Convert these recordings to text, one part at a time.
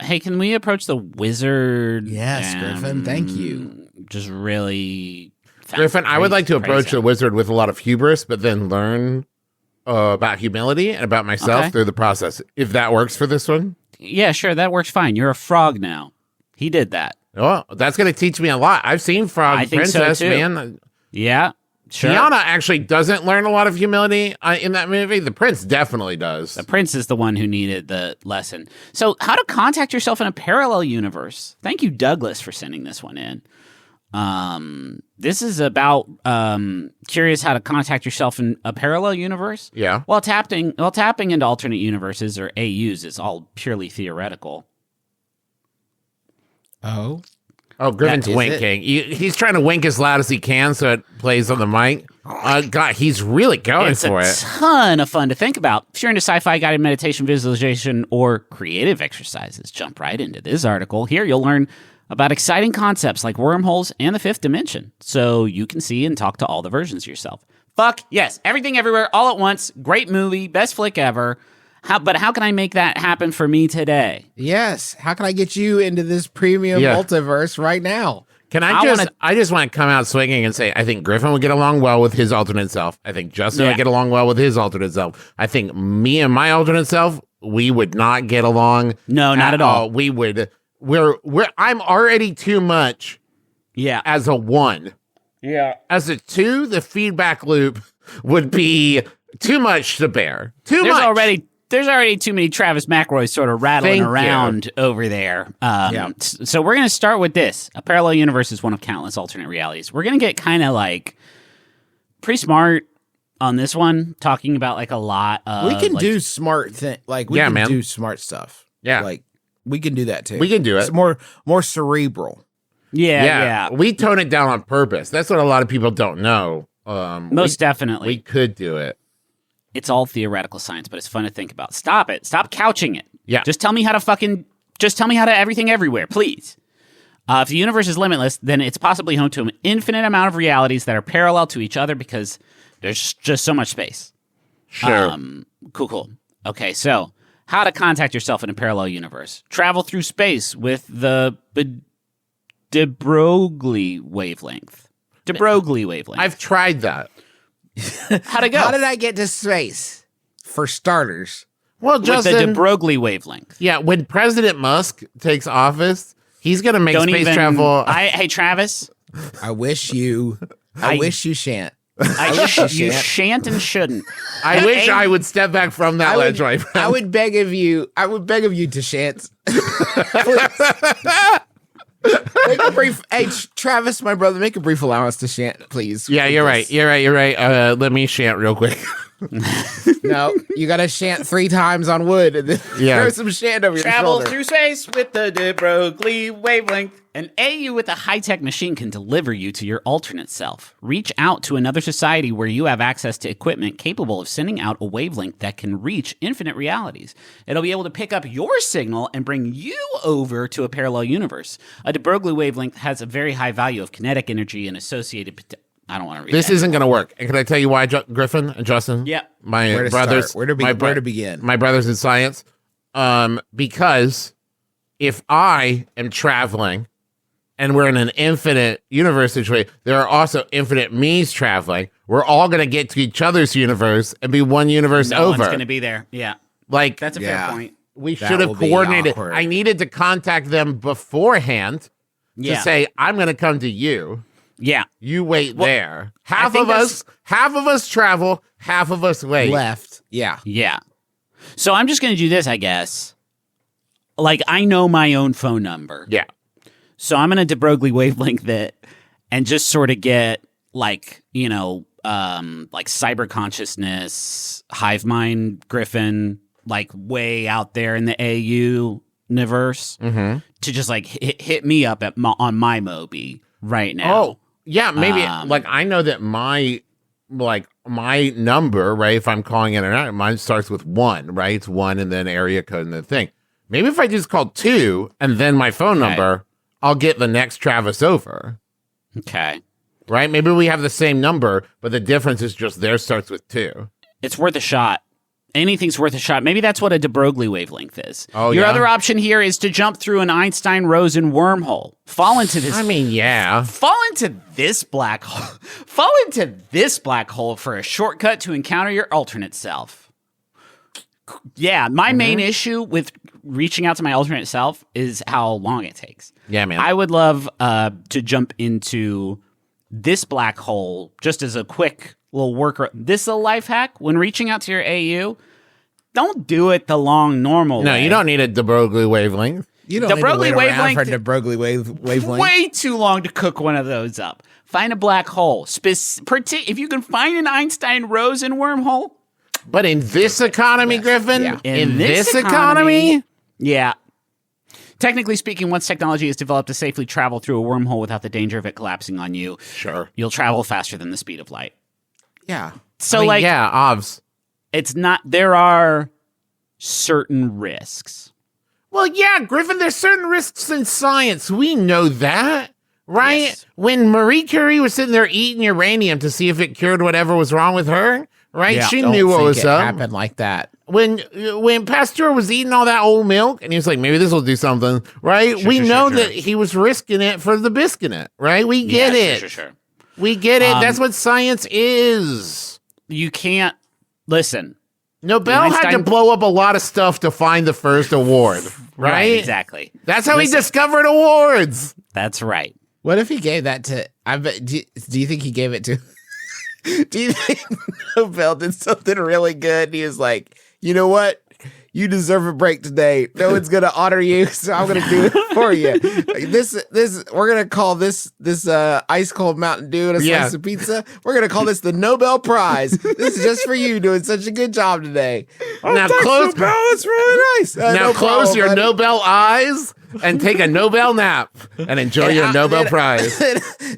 Hey, can we approach the wizard? Yes, Griffin, thank you. Just really... Griffin, I would like to approach the wizard with a lot of hubris, but then learn about humility and about myself through the process. If that works for this one? Yeah, sure, that works fine. You're a frog now. He did that. Oh, that's going to teach me a lot. I've seen Frog Princess, man. Yeah, sure. Tiana actually doesn't learn a lot of humility in that movie. The prince definitely does. The prince is the one who needed the lesson. So, how to contact yourself in a parallel universe. Thank you, Douglas, for sending this one in. This is about curious how to contact yourself in a parallel universe. Yeah. While tapping into alternate universes or AUs is all purely theoretical. Oh, Griffin's winking. He's trying to wink as loud as he can so it plays on the mic. God, he's really going for it. It's a ton of fun to think about. If you're into sci-fi guided meditation, visualization, or creative exercises, jump right into this article. Here you'll learn about exciting concepts like wormholes and the fifth dimension, so you can see and talk to all the versions of yourself. Fuck yes, everything everywhere, all at once. Great movie, best flick ever. But how can I make that happen for me today? Yes. How can I get you into this premium multiverse right now? Can I just want to come out swinging and say, I think Griffin would get along well with his alternate self. I think Justin would get along well with his alternate self. I think me and my alternate self, we would not get along. No, not at all. We would. I'm already too much. Yeah. As a 1. Yeah. As a 2, the feedback loop would be too much to bear. There's already too many Travis McElroys sort of rattling around over there. So we're going to start with this. A parallel universe is one of countless alternate realities. We're going to get kind of like pretty smart on this one, talking about like a lot of... We can do smart things. Like, we can do smart stuff. Yeah. Like, we can do that too. We can do it. It's more cerebral. Yeah. We tone it down on purpose. That's what a lot of people don't know. Most definitely. We could do it. It's all theoretical science, but it's fun to think about. Stop it. Stop couching it. Yeah. Just tell me how to everything everywhere, please. If the universe is limitless, then it's possibly home to an infinite amount of realities that are parallel to each other because there's just so much space. Sure. Cool. Okay, so how to contact yourself in a parallel universe. Travel through space with the de Broglie wavelength. I've tried that. How'd it go? How did I get to space? For starters. Well, Justin, with the de Broglie wavelength. Yeah, when President Musk takes office, he's going to make travel. Hey, Travis. I wish you shan't. You shan't and shouldn't. I wish I would step back from that ledge right now. I would beg of you to shan't. Make a brief, Travis, my brother, make a brief allowance to shant, please. Yeah, you're right. Let me shant real quick. No, you gotta shant 3 times on wood and then throw some shant over your shoulder. Travel through space with the de Broglie wavelength. An AU with a high-tech machine can deliver you to your alternate self. Reach out to another society where you have access to equipment capable of sending out a wavelength that can reach infinite realities. It'll be able to pick up your signal and bring you over to a parallel universe. A de Broglie wavelength has a very high value of kinetic energy and associated... I don't want to read this. Isn't going to work. And can I tell you why, Griffin and Justin? Yeah. My brothers. Where to begin? My brothers in science. Because if I am traveling and we're in an infinite universe situation, there are also infinite me's traveling. We're all going to get to each other's universe and be one universe over. No one's going to be there. Yeah. Like, that's a fair point. We should have coordinated. I needed to contact them beforehand to say, I'm going to come to you. Yeah. You wait there. Half of us travel, half of us wait. Left. Yeah. Yeah. So I'm just going to do this, I guess. Like, I know my own phone number. Yeah. So I'm going to de Broglie wavelength it and just sort of get, like, like cyber consciousness, hive mind Griffin, like way out there in the AU universe to just like hit me up on my Moby right now. Oh, yeah, maybe like I know that my number, right? If I'm calling in or out, mine starts with 1, right? It's 1 and then area code and the thing. Maybe if I just call 2 and then my phone number, I'll get the next Travis over. Okay. Right? Maybe we have the same number, but the difference is just theirs starts with 2. It's worth a shot. Anything's worth a shot. Maybe that's what a de Broglie wavelength is. Oh, Your yeah? other option here is to jump through an Einstein-Rosen wormhole. Fall into this. I mean, yeah. Fall into this black hole. Fall into this black hole for a shortcut to encounter your alternate self. Yeah, my main issue with reaching out to my alternate self is how long it takes. Yeah, man. I would love to jump into this black hole just as a quick little worker. This is a life hack when reaching out to your AU. Don't do it the long normal No, way. you don't need a de Broglie wavelength. You don't De need to Broglie wait around for wavelength- de Broglie wavelength. Way too long to cook one of those up. Find a black hole. If you can find an Einstein-Rosen wormhole, But in this economy, Griffin, Yeah. in this economy, yeah. Technically speaking, once technology is developed to safely travel through a wormhole without the danger of it collapsing on you, sure. you'll travel faster than the speed of light. Yeah. So, I mean, like, yeah, obvs. it's not. There are certain risks. Well, yeah, Griffin, there's certain risks in science. We know that, right? Yes. When Marie Curie was sitting there eating uranium to see if it cured whatever was wrong with her, right? Yeah. She Don't knew what think was it up. happened like that. When Pasteur was eating all that old milk, and he was like, maybe this will do something, right? We know that he was risking it for the biscuit, right? We get it. Sure. We get it. That's what science is. You can't listen. Nobel had to Einstein- blow up a lot of stuff to find the first award, right? Exactly. That's how Listen. he discovered awards. That's right. What if he gave that to? I bet. Do you think he gave it to? Do you think Nobel did something really good? And he was like, you know what? You deserve a break today. No one's gonna honor you, so I'm gonna do it for you. Like, this we're gonna call this ice cold Mountain Dew and a slice of pizza. We're gonna call this the Nobel Prize. This is just for you doing such a good job today. Now close, Nobel, that's really nice. now No close problem, your buddy. Nobel eyes and take a Nobel nap and enjoy your Nobel Prize.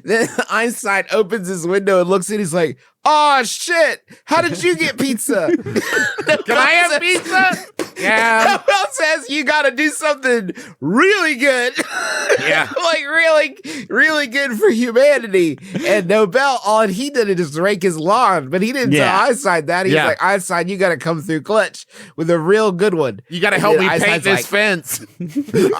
Then Einstein opens his window and looks in. He's like, "Oh shit! How did you get pizza?" Can I have pizza? Yeah. Nobel says you got to do something really good. Yeah. Like really good for humanity. And Nobel, all he did is just rake his lawn, but he didn't Yeah. tell Einstein that. He's Yeah. like, Einstein, you got to come through clutch with a real good one. You got to And help then me paint Einstein's this like, fence.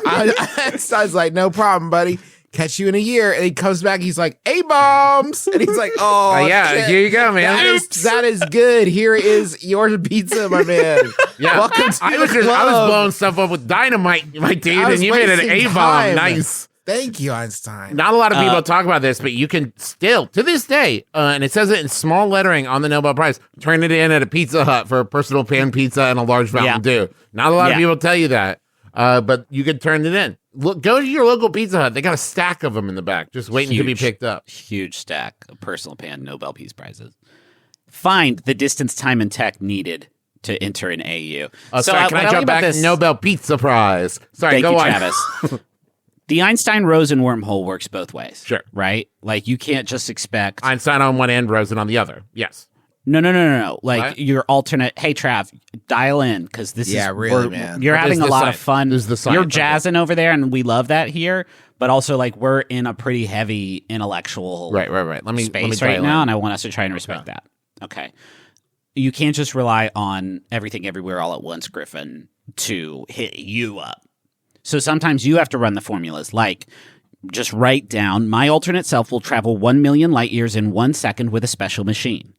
Einstein's like, no problem, buddy. Catch you in a year. And he comes back. He's like, A-bombs. And he's like, oh, yeah, shit. here you go, man. That is good. Here is your pizza, my man. Yeah. Welcome to I the was club. blowing stuff up with dynamite, my dude, I was and you made an wasting A-bomb. time. Nice. Thank you, Einstein. Not a lot of people talk about this, but you can still, to this day, and it says it in small lettering on the Nobel Prize, turn it in at a Pizza Hut for a personal pan pizza and a large Mountain Dew. Not a lot of people tell you that, but you can turn it in. Look, go to your local Pizza Hut. They got a stack of them in the back, just waiting to be picked up. Huge stack of personal pan Nobel Peace Prizes. Find the distance, time, and tech needed to enter an AU. Sorry, can I jump back? Nobel Pizza Prize. Sorry, Thank go you, on. Travis. The Einstein-Rosen wormhole works both ways. Sure. Right? Like, you can't just expect... Einstein on one end, Rosen on the other. Yes. No. Like, What? your alternate... Hey, Trav, dial in, because this is... Yeah, really, man. You're But having there's a the lot science. of fun. There's the science You're of it. jazzing over there, and we love that here. But also, like, we're in a pretty heavy intellectual Right. Let me space dial right in. now, and I want us to try and respect that. Okay. You can't just rely on everything everywhere all at once, Griffin, to hit you up. So sometimes you have to run the formulas, like just write down, my alternate self will travel 1 million light years in 1 second with a special machine.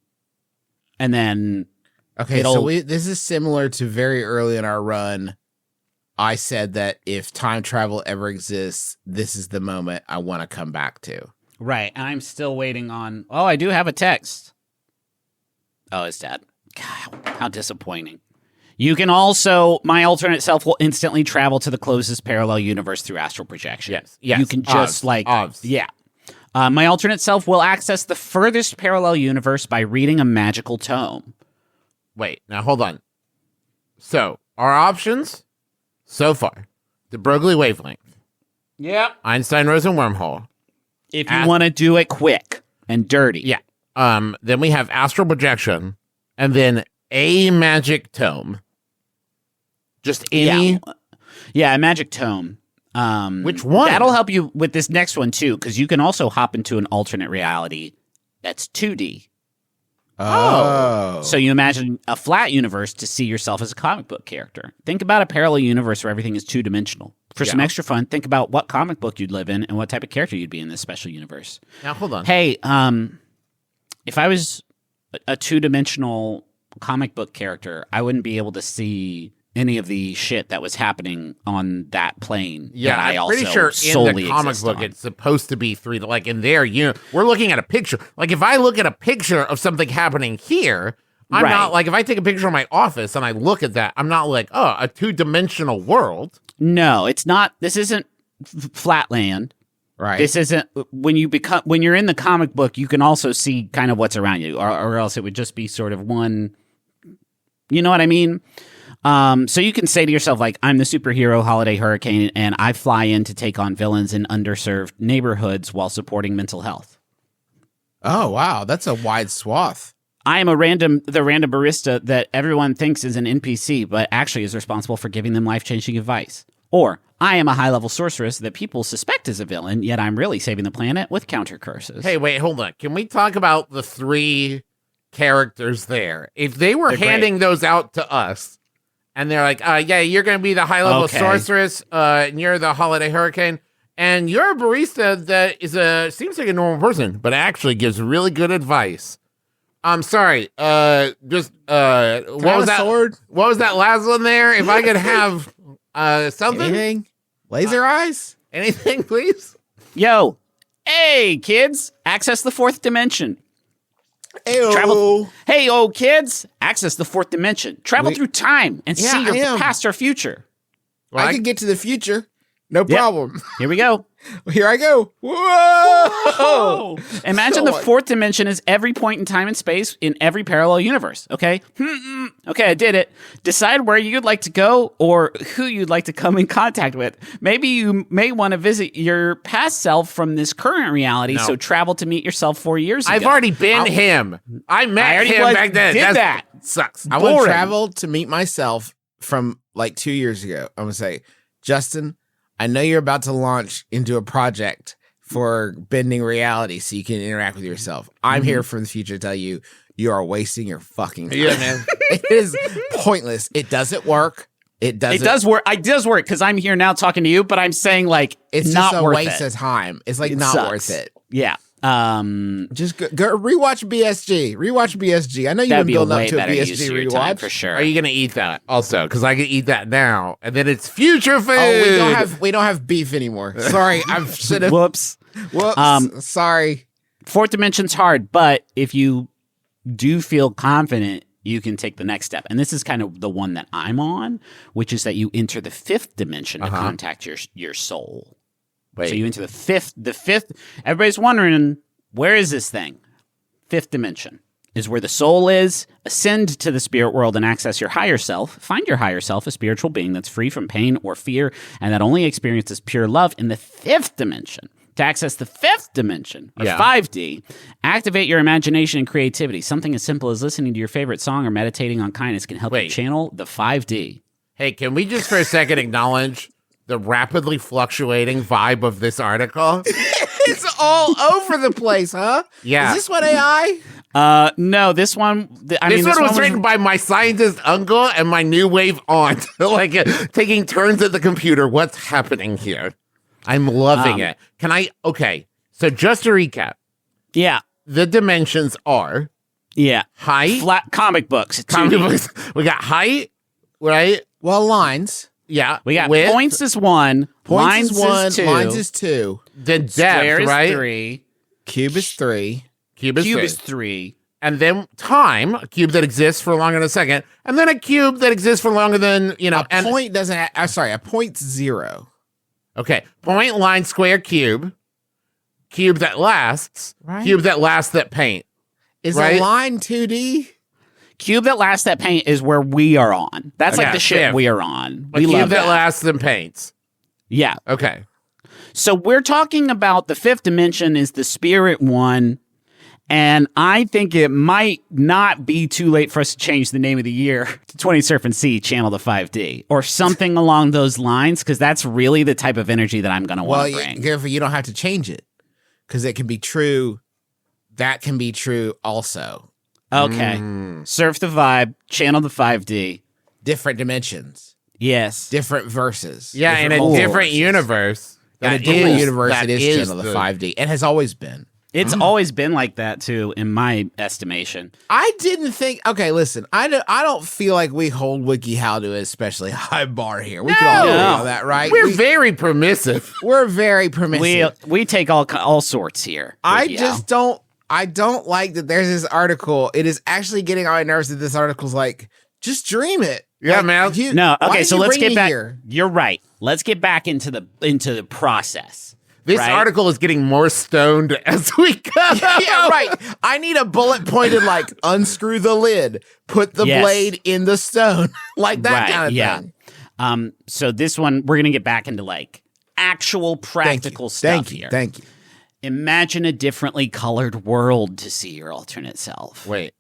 And then Okay, so this is similar to very early in our run. I said that if time travel ever exists, this is the moment I want to come back to. right, and I'm still waiting on. Oh, I do have a text. Oh, it's Dad. God, how disappointing. You can also, my alternate self will instantly travel to the closest parallel universe through astral projection. Yes. You can just Obs. yeah. My alternate self will access the furthest parallel universe by reading a magical tome. Wait, now hold on. So, our options so far: the Broglie wavelength, Yep. Einstein-Rosen wormhole. If you want to do it quick and dirty. Yeah. Then we have astral projection, and then a magic tome. Just any. Yeah, a magic tome. Which one? That'll help you with this next one, too, because you can also hop into an alternate reality that's 2D. Oh. So you imagine a flat universe to see yourself as a comic book character. Think about a parallel universe where everything is two-dimensional. For some extra fun, think about what comic book you'd live in and what type of character you'd be in this special universe. Now, hold on. Hey, if I was a two-dimensional comic book character, I wouldn't be able to see any of the shit that was happening on that plane. Yeah, that I I'm pretty also sure in solely the comic exist book on. it's supposed to be 3. Like in there, we're looking at a picture. Like if I look at a picture of something happening here, I'm Right. not like if I take a picture of my office and I look at that, I'm not like, oh, a 2-dimensional world. No, it's not. This isn't Flatland. Right. This isn't when you're in the comic book. You can also see kind of what's around you, or else it would just be sort of one. You know what I mean? So you can say to yourself, like, I'm the superhero Holiday Hurricane, and I fly in to take on villains in underserved neighborhoods while supporting mental health. Oh, wow. That's a wide swath. I am the random barista that everyone thinks is an NPC, but actually is responsible for giving them life-changing advice. Or I am a high-level sorceress that people suspect is a villain, yet I'm really saving the planet with counter curses. Hey, wait, hold on. Can we talk about the 3 characters there? If they were They're handing those out to us, and they're like, yeah, you're going to be the high-level Okay. sorceress, and you're the Holiday Hurricane, and you're a barista that seems like a normal person, but actually gives really good advice. I'm sorry. What was that? Sword? What was that last one there? If I could have something, Anything? Laser eyes? anything, please. Yo, hey, kids, access the 4th dimension. Ew. Travel. Hey, old kids, access the 4th dimension. Travel through time and Yeah, see your I am. past or future. Well, I can get to the future. No problem. Here we go. Here I go. Whoa! Imagine the 4th dimension is every point in time and space in every parallel universe. Okay? Okay, I did it. Decide where you'd like to go or who you'd like to come in contact with. Maybe you may want to visit your past self from this current reality, No. so travel to meet yourself 4 years ago. I've already been him. I met already him was- back then. did that. Sucks. I want Boring. to travel to meet myself from like 2 years ago. I'm going to say, Justin, I know you're about to launch into a project for bending reality so you can interact with yourself. I'm here from the future to tell you, you are wasting your fucking time. Yeah, man. It is pointless. It doesn't work. It doesn't. It does work. It does work because I'm here now talking to you, but I'm saying like It's not just a worth waste it. of time. It's like It not sucks. worth it. Yeah. Just go rewatch BSG. Rewatch BSG. I know you've That'd been be a building way up to a better use BSG of your time rewatch. for sure. Are you gonna eat that also? Because I can eat that now, and then it's future food. Oh, we don't have beef anymore. Sorry, I should have. Whoops. Whoops. Sorry. 4th dimension's hard, but if you do feel confident, you can take the next step. And this is kind of the one that I'm on, which is that you enter the 5th dimension to contact your soul. Wait. So you enter the fifth. Everybody's wondering, where is this thing? 5th dimension is where the soul is. Ascend to the spirit world and access your higher self. Find your higher self, a spiritual being that's free from pain or fear and that only experiences pure love in the 5th dimension. To access the 5th dimension, or 5D, activate your imagination and creativity. Something as simple as listening to your favorite song or meditating on kindness can help you channel the 5D. Hey, can we just for a second acknowledge the rapidly fluctuating vibe of this article? It's all over the place, huh? Yeah. Is this what AI? No, this one. This one was written by my scientist uncle and my new wave aunt, like taking turns at the computer. What's happening here? I'm loving it. Okay, so just to recap, Yeah. the dimensions are Yeah. height, Flat comic books. comic 2D. books. We got height, right? Well, lines. Yeah. We got width, points is 1. Points lines is 1. is 2. Lines is 2. the depth, Square is right? 3. Cube is 3. Cube is Cube three. is 3. And then time, a cube that exists for longer than a second, and then a cube that exists for longer than, A point doesn't a point's 0. Okay, point, line, square, cube that lasts, Right. cube that lasts that paint. Is Right. a line 2D? Cube that lasts that paint is where we are on. That's like Okay, the shit yeah. we are on. A We cube love that that. lasts and paints. Yeah. Okay. So we're talking about the 5th dimension is the spirit one. And I think it might not be too late for us to change the name of the year to 20 Surf and Sea, channel the 5D, or something along those lines, because that's really the type of energy that I'm going to Well, want to bring. you don't have to change it because it can be true. That can be true also. Okay. Surf the vibe, channel the 5D. Different dimensions, Yes. different verses. Yeah, in different a different verses. universe. In a that different is- universe, that it is is channel the 5D. It has always been. It's always been like that, too, in my estimation. I didn't think. Okay, listen. I don't feel like we hold WikiHow to an especially high bar here. We can all agree on that, right? We're very permissive. We're very permissive. We take all sorts here. I Vicky just don't. I don't like that. There's this article. It is actually getting on my nerves that this article's like, just dream it. Yeah, Like, man. No, why okay, did so you let's bring get me back. here? You're right. Let's get back into the process. This right? article is getting more stoned as we go. Yeah, right. I need a bullet pointed like unscrew the lid, put the Yes. blade in the stone, like that Right, kind of yeah. thing. So this one, we're gonna get back into like actual practical stuff here. Thank you. Imagine a differently colored world to see your alternate self. Wait.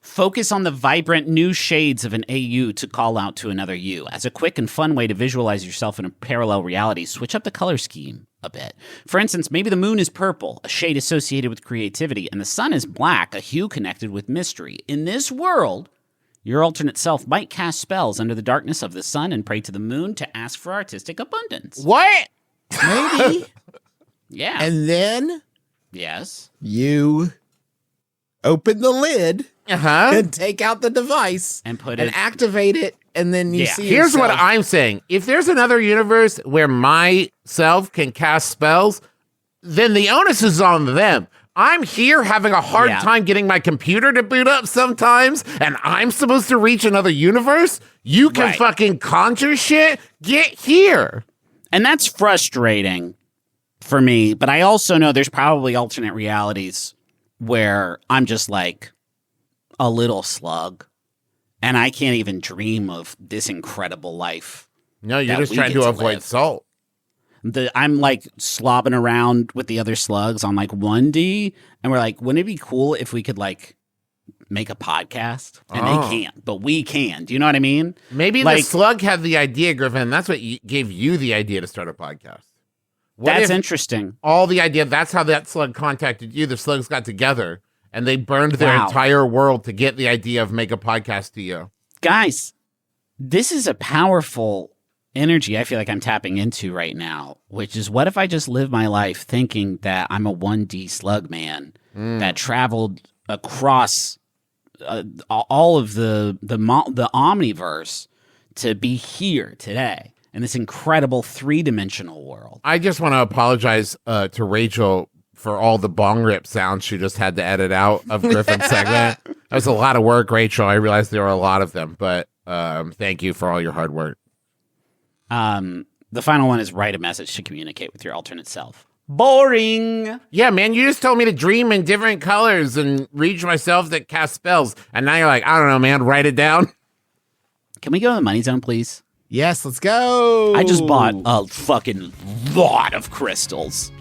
Focus on the vibrant new shades of an AU to call out to another you. As a quick and fun way to visualize yourself in a parallel reality, switch up the color scheme a bit. For instance, maybe the moon is purple, a shade associated with creativity, and the sun is black, a hue connected with mystery. In this world, your alternate self might cast spells under the darkness of the sun and pray to the moon to ask for artistic abundance. What? Maybe. Yeah. And then yes. you open the lid Uh-huh. and take out the device And put and it. activate it, and then you Yeah. see. Here's what yourself. I'm saying. If there's another universe where myself can cast spells, then the onus is on them. I'm here having a hard Yeah. time getting my computer to boot up sometimes, and I'm supposed to reach another universe? You can Right. fucking conjure shit? Get here. And that's frustrating for me, but I also know there's probably alternate realities where I'm just like a little slug and I can't even dream of this incredible life. No, you're That just we trying get to to avoid live. salt. I'm like slobbing around with the other slugs on like 1D, and we're like, wouldn't it be cool if we could like make a podcast? And Oh. they can't, but we can. Do you know what I mean? Maybe the Like- slug had the idea, Griffin. And that's what gave you the idea to start a podcast. What That's if interesting. all the idea, that's how that slug contacted you. The slugs got together and they burned their Wow. entire world to get the idea of make a podcast to you. Guys, this is a powerful energy I feel like I'm tapping into right now, which is what if I just live my life thinking that I'm a 1D slug man that traveled across all of the omniverse to be here today in this incredible 3-dimensional world. I just want to apologize to Rachel for all the bong rip sounds she just had to edit out of Griffin's segment. That was a lot of work, Rachel. I realized there were a lot of them, but thank you for all your hard work. The final one is write a message to communicate with your alternate self. Boring. Yeah, man, you just told me to dream in different colors and reach myself that cast spells. And now you're like, I don't know, man, write it down. Can we go to the money zone, please? Yes, let's go. I just bought a fucking lot of crystals.